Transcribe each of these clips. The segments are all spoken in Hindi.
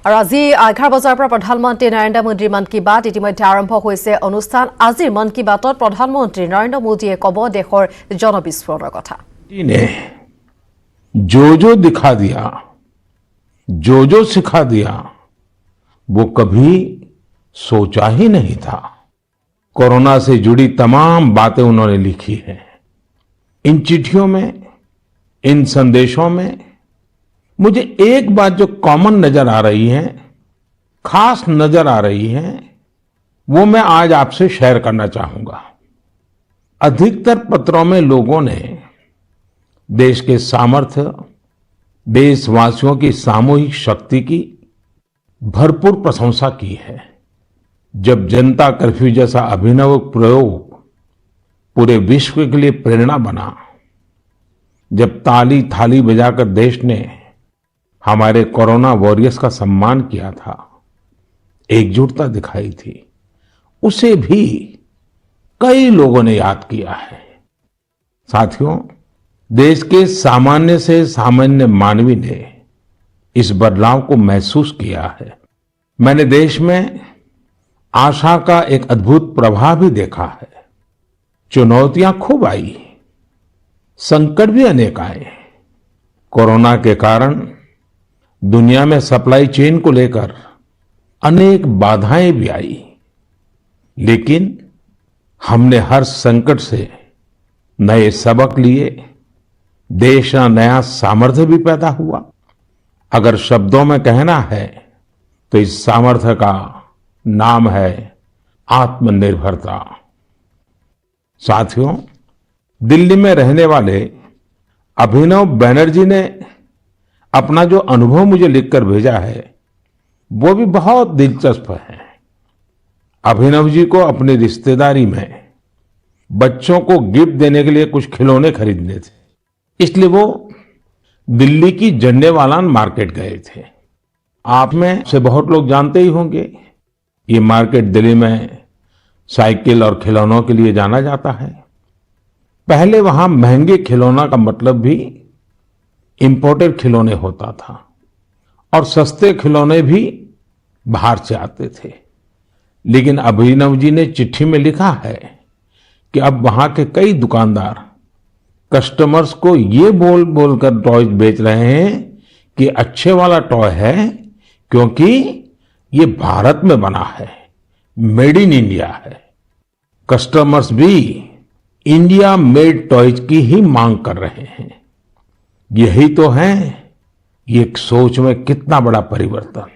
আৰু আজি 11 বজাৰ পৰা প্ৰধানমন্ত্ৰী নৰেন্দ্ৰ মোদীৰ মন কি বাত ইতিমধ্যে আৰম্ভ হৈছে অনুষ্ঠান। আজিৰ মন কি বাতত প্ৰধানমন্ত্ৰী নৰেন্দ্ৰ মোদীয়ে ক'ব দেশৰ জনবিস্ফোৰণৰ কথা। ने जो दिखा दिया, जो सिखा दिया, वो कभी सोचा ही नहीं था। कोरोना से जुड़ी तमाम बातें उन्होंने लिखी हैं। इन चिट्ठियों में, इन संदेशों में मुझे एक बात जो कॉमन नजर आ रही है, खास नजर आ रही है, वो मैं आज आपसे शेयर करना चाहूंगा। अधिकतर पत्रों में लोगों ने देश के सामर्थ्य, देशवासियों की सामूहिक शक्ति की भरपूर प्रशंसा की है। जब जनता कर्फ्यू जैसा अभिनव प्रयोग पूरे विश्व के लिए प्रेरणा बना, जब ताली थाली बजाकर देश ने हमारे कोरोना वॉरियर्स का सम्मान किया था, एकजुटता दिखाई थी, उसे भी कई लोगों ने याद किया है। साथियों, देश के सामान्य से सामान्य मानवी ने इस बदलाव को महसूस किया है। मैंने देश में आशा का एक अद्भुत प्रभाव भी देखा है। चुनौतियां खूब आई, संकट भी अनेक आए। कोरोना के कारण दुनिया में सप्लाई चेन को लेकर अनेक बाधाएं भी आई, लेकिन हमने हर संकट से नए सबक लिए। देश का नया सामर्थ्य भी पैदा हुआ। अगर शब्दों में कहना है तो इस सामर्थ्य का नाम है आत्मनिर्भरता। साथियों, दिल्ली में रहने वाले अभिनव बैनर्जी ने अपना जो अनुभव मुझे लिखकर भेजा है, वो भी बहुत दिलचस्प है। अभिनव जी को अपनी रिश्तेदारी में बच्चों को गिफ्ट देने के लिए कुछ खिलौने खरीदने थे, इसलिए वो दिल्ली की झंडेवालान मार्केट गए थे। आप में से बहुत लोग जानते ही होंगे, ये मार्केट दिल्ली में साइकिल और खिलौनों के लिए जाना जाता है। पहले वहां महंगे खिलौना का मतलब भी इंपोर्टेड खिलौने होता था और सस्ते खिलौने भी बाहर से आते थे। लेकिन अभिनव जी ने चिट्ठी में लिखा है कि अब वहां के कई दुकानदार कस्टमर्स को ये बोल बोलकर टॉयज बेच रहे हैं कि अच्छे वाला टॉय है क्योंकि ये भारत में बना है, मेड इन इंडिया है। कस्टमर्स भी इंडिया मेड टॉयज की ही मांग कर रहे हैं। यही तो है ये सोच में कितना बड़ा परिवर्तन।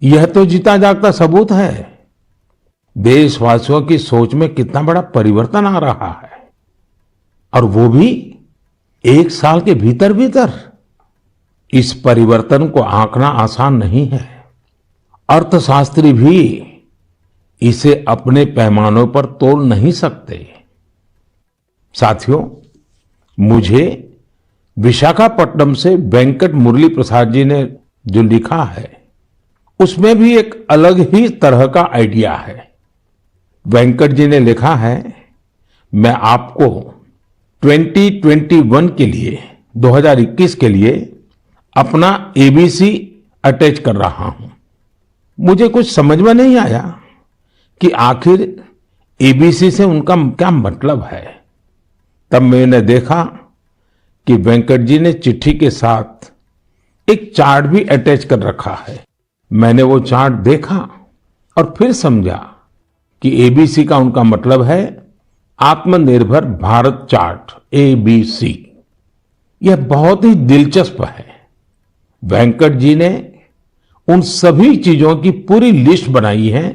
यह तो जीता जागता सबूत है देशवासियों की सोच में कितना बड़ा परिवर्तन आ रहा है, और वो भी 1 साल के भीतर भीतर। इस परिवर्तन को आंकना आसान नहीं है। अर्थशास्त्री भी इसे अपने पैमानों पर तोल नहीं सकते। साथियों, मुझे विशाखापट्टनम से वेंकट मुरली प्रसाद जी ने जो लिखा है, उसमें भी एक अलग ही तरह का आइडिया है। वेंकट जी ने लिखा है, मैं आपको 2021 के लिए, 2021 के लिए अपना एबीसी अटैच कर रहा हूं। मुझे कुछ समझ में नहीं आया कि आखिर एबीसी से उनका क्या मतलब है। तब मैंने देखा कि वेंकट जी ने चिट्ठी के साथ एक चार्ट भी अटैच कर रखा है। मैंने वो चार्ट देखा और फिर समझा कि एबीसी का उनका मतलब है आत्मनिर्भर भारत चार्ट, एबीसी। यह बहुत ही दिलचस्प है। वेंकट जी ने उन सभी चीजों की पूरी लिस्ट बनाई है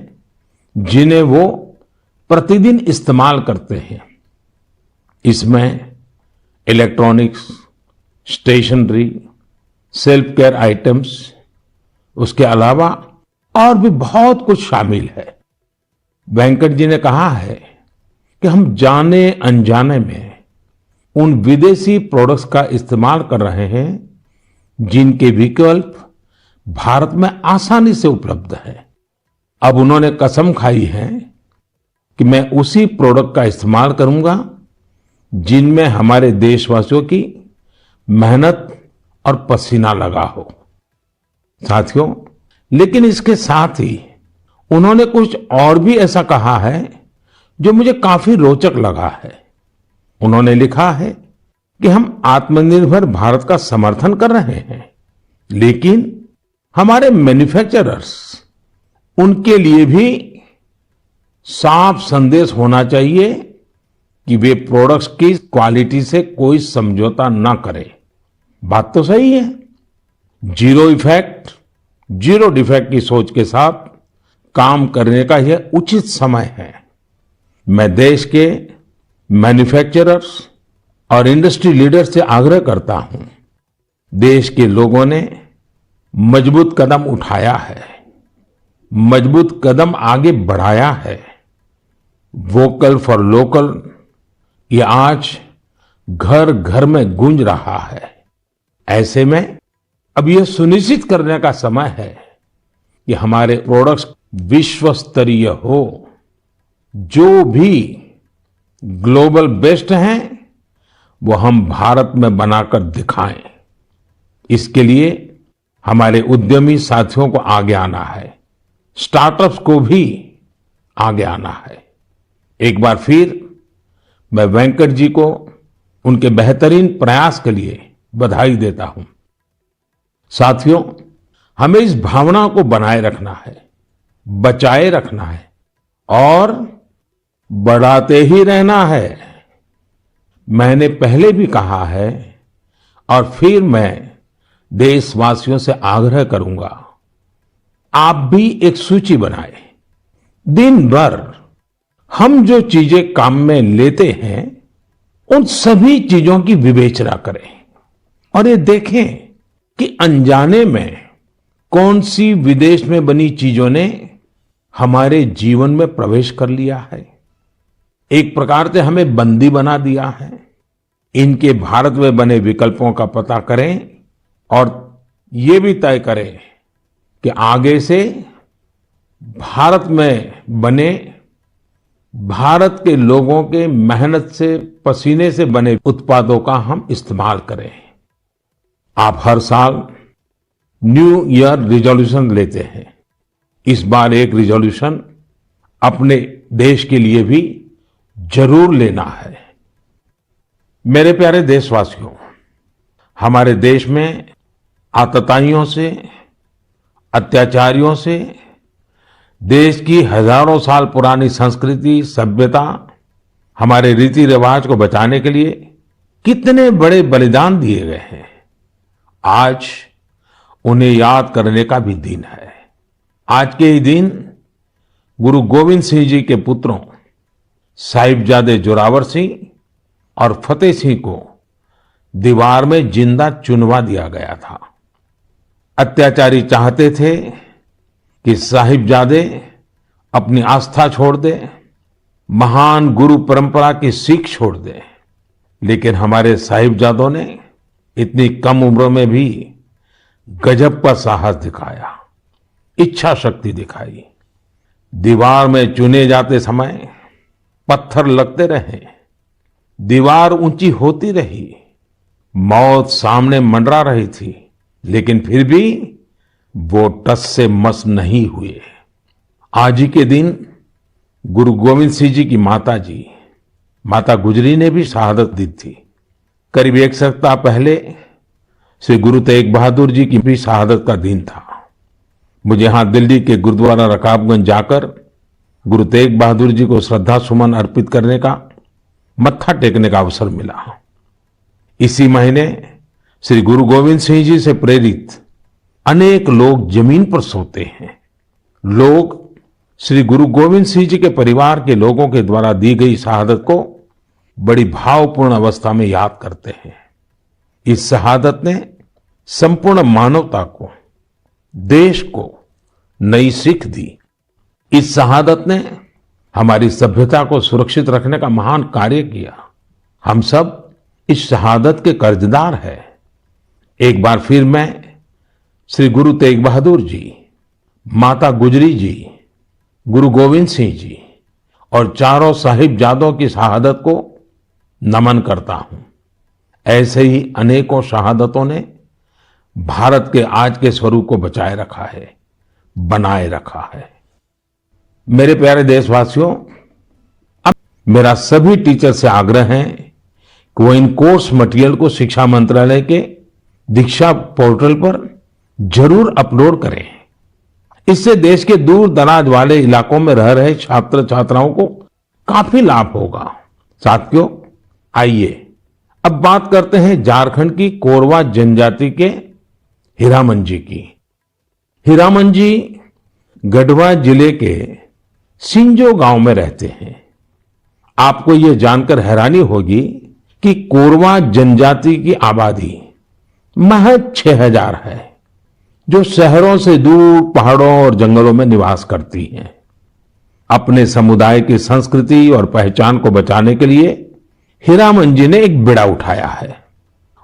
जिन्हें वो प्रतिदिन इस्तेमाल करते हैं। इसमें electronics, stationery, self care items, उसके अलावा और भी बहुत कुछ शामिल है। वेंकट जी ने कहा है कि हम जाने अनजाने में उन विदेशी प्रोडक्ट्स का इस्तेमाल कर रहे हैं जिनके विकल्प भारत में आसानी से उपलब्ध है। अब उन्होंने कसम खाई है कि मैं उसी प्रोडक्ट का इस्तेमाल करूंगा जिनमें हमारे देशवासियों की मेहनत और पसीना लगा हो। साथियों, लेकिन इसके साथ ही उन्होंने कुछ और भी ऐसा कहा है जो मुझे काफी रोचक लगा है। उन्होंने लिखा है कि हम आत्मनिर्भर भारत का समर्थन कर रहे हैं, लेकिन हमारे मैन्युफैक्चरर्स, उनके लिए भी साफ संदेश होना चाहिए कि वे प्रोडक्ट्स की क्वालिटी से कोई समझौता ना करें। बात तो सही है। जीरो इफेक्ट, जीरो डिफेक्ट की सोच के साथ काम करने का यह उचित समय है। मैं देश के मैन्युफैक्चरर्स और इंडस्ट्री लीडर्स से आग्रह करता हूं, देश के लोगों ने मजबूत कदम उठाया है, मजबूत कदम आगे बढ़ाया है। वोकल फॉर लोकल ये आज घर घर में गूंज रहा है। ऐसे में अब यह सुनिश्चित करने का समय है कि हमारे प्रोडक्ट्स विश्व स्तरीय हो। जो भी ग्लोबल बेस्ट हैं वो हम भारत में बनाकर दिखाएं। इसके लिए हमारे उद्यमी साथियों को आगे आना है, स्टार्टअप्स को भी आगे आना है। एक बार फिर मैं वेंकट जी को उनके बेहतरीन प्रयास के लिए बधाई देता हूं। साथियों, हमें इस भावना को बनाए रखना है, बचाए रखना है और बढ़ाते ही रहना है। मैंने पहले भी कहा है और फिर मैं देशवासियों से आग्रह करूंगा, आप भी एक सूची बनाएं। दिन भर हम जो चीजें काम में लेते हैं उन सभी चीजों की विवेचना करें और ये देखें कि अनजाने में कौन सी विदेश में बनी चीजों ने हमारे जीवन में प्रवेश कर लिया है, एक प्रकार से हमें बंदी बना दिया है। इनके भारत में बने विकल्पों का पता करें और ये भी तय करें कि आगे से भारत में बने, भारत के लोगों के मेहनत से, पसीने से बने उत्पादों का हम इस्तेमाल करें। आप हर साल न्यू ईयर रिजोल्यूशन लेते हैं। इस बार एक रिजोल्यूशन अपने देश के लिए भी जरूर लेना है। मेरे प्यारे देशवासियों, हमारे देश में आतताइयों से, अत्याचारियों से, देश की हजारों साल पुरानी संस्कृति, सभ्यता, हमारे रीति रिवाज को बचाने के लिए कितने बड़े बलिदान दिए गए हैं। आज उन्हें याद करने का भी दिन है। आज के ही दिन गुरु गोविंद सिंह जी के पुत्रों साहिबजादे जोरावर सिंह और फतेह सिंह को दीवार में जिंदा चुनवा दिया गया था। अत्याचारी चाहते थे कि साहिबजादे अपनी आस्था छोड़ दे, महान गुरु परंपरा की सीख छोड़ दे, लेकिन हमारे साहिबजादों ने इतनी कम उम्र में भी गजब का साहस दिखाया, इच्छा शक्ति दिखाई। दीवार में चुने जाते समय पत्थर लगते रहे, दीवार ऊंची होती रही, मौत सामने मंडरा रही थी, लेकिन फिर भी वो टस से मस नहीं हुए। आज ही के दिन गुरु गोविंद सिंह जी की माता जी, माता गुजरी ने भी शहादत दी थी। करीब एक सप्ताह पहले श्री गुरु तेग बहादुर जी की भी शहादत का दिन था। मुझे यहां दिल्ली के गुरुद्वारा रकाबगंज जाकर गुरु तेग बहादुर जी को श्रद्धा सुमन अर्पित करने का, मत्था टेकने का अवसर मिला। इसी महीने श्री गुरु गोविंद सिंह जी से प्रेरित अनेक लोग जमीन पर सोते हैं। लोग श्री गुरु गोविंद सिंह जी के परिवार के लोगों के द्वारा दी गई शहादत को बड़ी भावपूर्ण अवस्था में याद करते हैं। इस शहादत ने संपूर्ण मानवता को, देश को नई सीख दी। इस शहादत ने हमारी सभ्यता को सुरक्षित रखने का महान कार्य किया। हम सब इस शहादत के कर्जदार हैं। एक बार फिर मैं श्री गुरु तेग बहादुर जी, माता गुजरी जी, गुरु गोविंद सिंह जी और चारों साहिबजादों की शहादत को नमन करता हूं। ऐसे ही अनेकों शहादतों ने भारत के आज के स्वरूप को बचाए रखा है, बनाए रखा है। मेरे प्यारे देशवासियों, अब मेरा सभी टीचर से आग्रह है कि वो इन कोर्स मटेरियल को शिक्षा मंत्रालय के दीक्षा पोर्टल पर जरूर अपलोड करें। इससे देश के दूर दराज वाले इलाकों में रह रहे छात्र छात्राओं को काफी लाभ होगा। साथियों, आइए अब बात करते हैं झारखंड की कोरवा जनजाति के हीरामन जी की। हीरामन जी गढ़वा जिले के सिंजो गांव में रहते हैं। आपको यह जानकर हैरानी होगी कि कोरवा जनजाति की आबादी महज 6000 है, जो शहरों से दूर पहाड़ों और जंगलों में निवास करती हैं। अपने समुदाय की संस्कृति और पहचान को बचाने के लिए हीरामन जी ने एक बीड़ा उठाया है।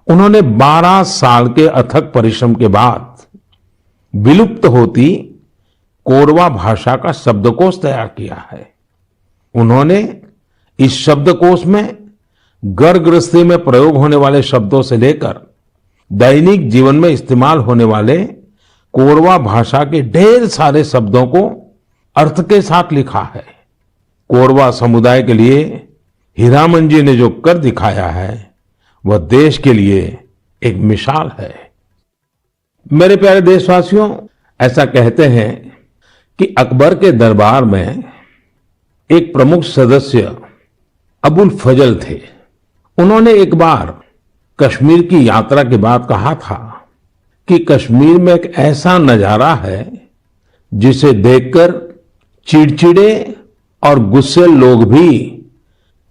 उन्होंने 12 साल के अथक परिश्रम के बाद विलुप्त होती कोरवा भाषा का शब्दकोश तैयार किया है। उन्होंने इस शब्दकोश में घर गृहस्थी में प्रयोग होने वाले शब्दों से लेकर दैनिक जीवन में इस्तेमाल होने वाले कोरवा भाषा के ढेर सारे शब्दों को अर्थ के साथ लिखा है। कोरवा समुदाय के लिए हीरामन जी ने जो कर दिखाया है वह देश के लिए एक मिसाल है। मेरे प्यारे देशवासियों, ऐसा कहते हैं कि अकबर के दरबार में एक प्रमुख सदस्य अबुल फजल थे। उन्होंने एक बार कश्मीर की यात्रा के बाद कहा था कि कश्मीर में एक ऐसा नजारा है जिसे देखकर चिड़चिड़े और गुस्से लोग भी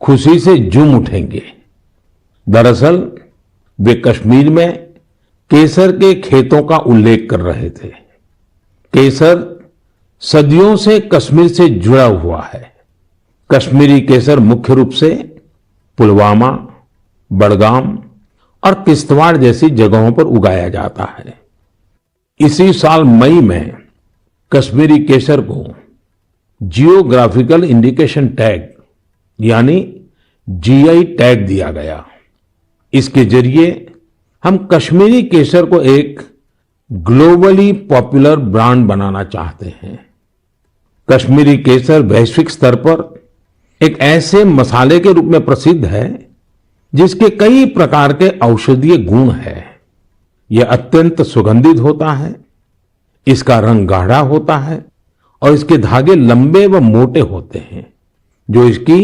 खुशी से झूम उठेंगे। दरअसल वे कश्मीर में केसर के खेतों का उल्लेख कर रहे थे। केसर सदियों से कश्मीर से जुड़ा हुआ है। कश्मीरी केसर मुख्य रूप से पुलवामा, बडगाम और किश्तवाड़ जैसी जगहों पर उगाया जाता है। इसी साल मई में कश्मीरी केसर को जियोग्राफिकल इंडिकेशन टैग यानी जीआई टैग दिया गया। इसके जरिए हम कश्मीरी केसर को एक ग्लोबली पॉपुलर ब्रांड बनाना चाहते हैं। कश्मीरी केसर वैश्विक स्तर पर एक ऐसे मसाले के रूप में प्रसिद्ध है जिसके कई प्रकार के औषधीय गुण हैं। यह अत्यंत सुगंधित होता है, इसका रंग गाढ़ा होता है और इसके धागे लंबे व मोटे होते हैं, जो इसकी